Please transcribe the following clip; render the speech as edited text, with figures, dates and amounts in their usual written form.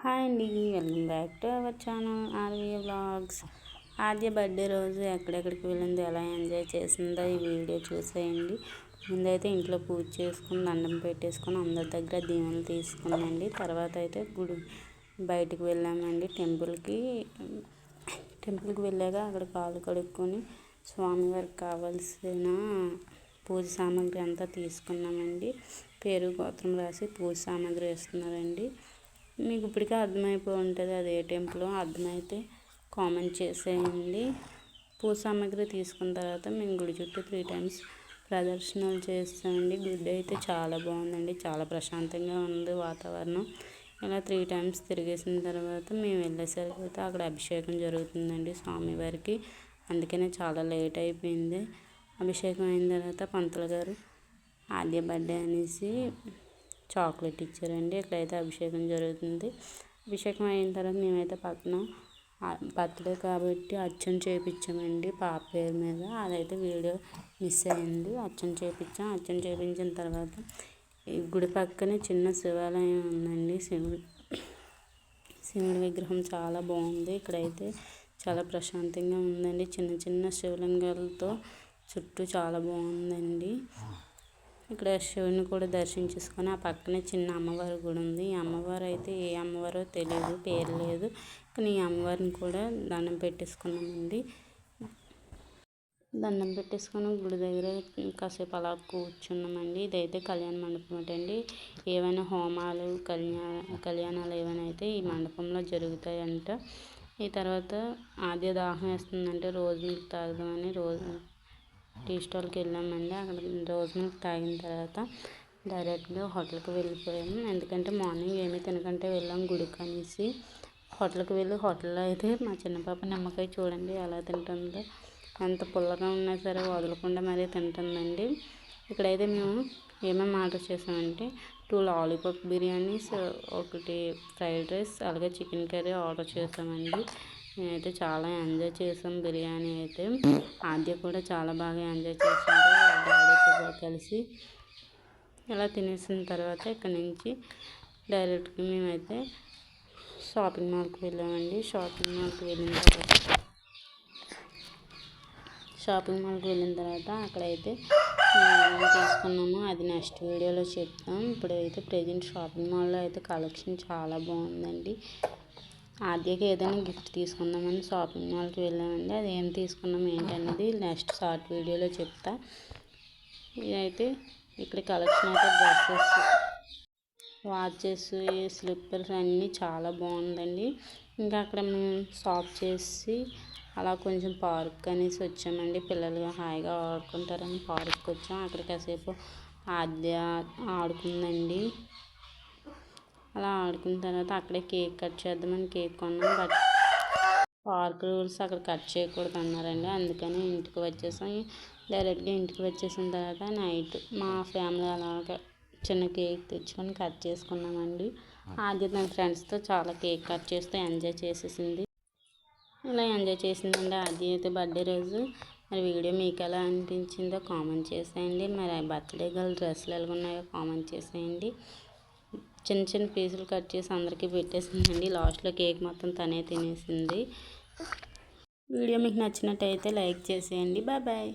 Hi అండి, welcome back to our channel RV vlogs. Aadya birthday రోజు ఎక్కడెక్కడికి వెళ్ళింది, ఎలా ఎంజాయ్ చేసిందో ఈ వీడియో చూసేయండి. ముందైతే ఇంట్లో పూజ చేసుకుని దండం పెట్టేసుకొని అందరి దగ్గర దీవెనలు తీసుకున్నాండి. తర్వాత అయితే బయటికి వెళ్ళామండి టెంపుల్కి వెళ్ళాక అక్కడ కాళ్ళు కడుక్కొని స్వామివారికి కావాల్సిన పూజ సామాగ్రి అంతా తీసుకున్నామండి. పేరు గోత్రం రాసి పూజ సామాగ్రి వేస్తున్నారండి. మీకు ఇప్పటికే అర్థమైపోయి ఉంటుంది అది ఏ టెంపులో. అర్థమైతే కామెంట్ చేసేయండి. పూజ సామాగ్రి తీసుకున్న తర్వాత మేము గుడి చుట్టూ 3 times ప్రదర్శనలు చేస్తామండి. గుడి అయితే చాలా బాగుందండి, చాలా ప్రశాంతంగా ఉంది వాతావరణం. ఇలా 3 times తిరిగేసిన తర్వాత మేము వెళ్ళేసరికి అయితే అక్కడ అభిషేకం జరుగుతుందండి స్వామివారికి. అందుకనే చాలా లేట్ అయిపోయింది. అభిషేకం అయిన తర్వాత పంతులు గారు ఆద్య బర్త్డే అనేసి చాక్లెట్ ఇచ్చారండి. ఇక్కడైతే అభిషేకం జరుగుతుంది. అభిషేకం అయిన తర్వాత మేమైతే పక్కన బర్త్డే కాబట్టి అర్చన చేయించామండి పాప పేరు మీద. అదైతే వీడియో మిస్ అయింది. అర్చన చేయించాం. అర్చన చేయించిన తర్వాత ఈ గుడి పక్కనే చిన్న శివాలయం ఉందండి. శివుడి విగ్రహం చాలా బాగుంది. ఇక్కడైతే చాలా ప్రశాంతంగా ఉందండి. చిన్న చిన్న శివలింగాలతో చుట్టూ చాలా బాగుందండి. ఇక్కడ శివుని కూడా దర్శించేసుకొని ఆ పక్కనే చిన్న అమ్మవారి గుడి ఉంది. ఈ అమ్మవారు అయితే ఏ అమ్మవారో తెలియదు, పేరు లేదు. కానీ ఈ అమ్మవారిని కూడా దండం పెట్టేసుకున్నామండి. దండం పెట్టేసుకొని గుడి దగ్గర కాసేపు అలా కూర్చున్నామండి. ఇదైతే కళ్యాణ మండపం అండి. ఏవైనా హోమాలు కళ్యాణాలు ఏమైనా అయితే ఈ మండపంలో జరుగుతాయంట. ఈ తర్వాత ఆద్య దాహం వేస్తుందంటే రోజు మిల్క్ తాగుదామని టీ స్టాల్కి వెళ్ళామండి. అక్కడ రోజు మిల్క్ తాగిన తర్వాత డైరెక్ట్గా హోటల్కి వెళ్ళిపోయాము. ఎందుకంటే మార్నింగ్ ఏమీ తినకంటే వెళ్ళాం గుడికి అనేసి. హోటల్కి వెళ్ళి హోటల్లో అయితే మా చిన్న పాప నిమ్మకాయ చూడండి ఎలా తింటుందో. ఎంత పుల్లగా ఉన్నా సరే వదలకుండా మరీ తింటుందండి. ఇక్కడైతే మేము ఏమేమి ఆర్డర్ చేసామంటే 2 లాలీపాప్ బిర్యానీస్, 1 ఫ్రైడ్ రైస్, అలాగే చికెన్ కర్రీ ఆర్డర్ చేసామండి. నేనైతే చాలా ఎంజాయ్ చేసాం బిర్యానీ అయితే. ఆద్య కూడా చాలా బాగా ఎంజాయ్ చేసింది డాడీతో కలిసి. ఇలా తినేసిన తర్వాత ఇక్కడ నుంచి డైరెక్ట్గా మేమైతే షాపింగ్ మాల్కి వెళ్ళామండి. షాపింగ్ మాల్కి వెళ్ళిన తర్వాత అక్కడైతే తీసుకున్నాము, అది నెక్స్ట్ వీడియోలో చెప్తాం. ఇప్పుడైతే ప్రజెంట్ షాపింగ్ మాల్లో అయితే కలెక్షన్ చాలా బాగుందండి. ఆద్యకి ఏదైనా గిఫ్ట్ తీసుకుందామని షాపింగ్ మాల్కి వెళ్ళామండి. అది ఏం తీసుకున్నాం ఏంటనేది నెక్స్ట్ షార్ట్ వీడియోలో చెప్తా. ఇదైతే ఇక్కడ కలెక్షన్ అయితే డ్రెస్సెస్, వాచెస్, స్లిప్పర్స్ అన్నీ చాలా బాగుందండి. ఇంకా అక్కడ మేము షాప్ చేసి అలా కొంచెం పార్క్ అనేసి వచ్చామండి. పిల్లలు హాయిగా ఆడుకుంటారని పార్క్కి వచ్చాం. అక్కడ కాసేపు ఆద్య ఆడుకుందండి. అలా ఆడుకున్న తర్వాత అక్కడే కేక్ కట్ చేద్దామని కేక్ కొన్నాం. బట్ పార్క్ రూల్స్ అక్కడ కట్ చేయకూడదు అన్నారండి. అందుకని ఇంటికి వచ్చేసాం. డైరెక్ట్గా ఇంటికి వచ్చేసిన తర్వాత నైట్ మా ఫ్యామిలీ అలాగా చిన్న కేక్ తెచ్చుకొని కట్ చేసుకున్నామండి. ఆద్య తన ఫ్రెండ్స్తో చాలా కేక్ కట్ చేస్తూ ఎంజాయ్ చేసేసింది. ఇలా ఎంజాయ్ చేసిందండి ఆద్య అయితే బర్త్డే రోజు. మరి వీడియో మీకు ఎలా అనిపించిందో కామెంట్ చేసేయండి. మరి బర్త్డే గర్ల్ డ్రెస్సులు ఎలా ఉన్నాయో కామెంట్ చేసేయండి. చిన్న చిన్న పీసులు కట్ చేసి అందరికీ పెట్టేసిందండి. లాస్ట్లో కేక్ మొత్తం తనే తినేసింది. వీడియో మీకు నచ్చినట్టయితే లైక్ చేసేయండి. Bye bye.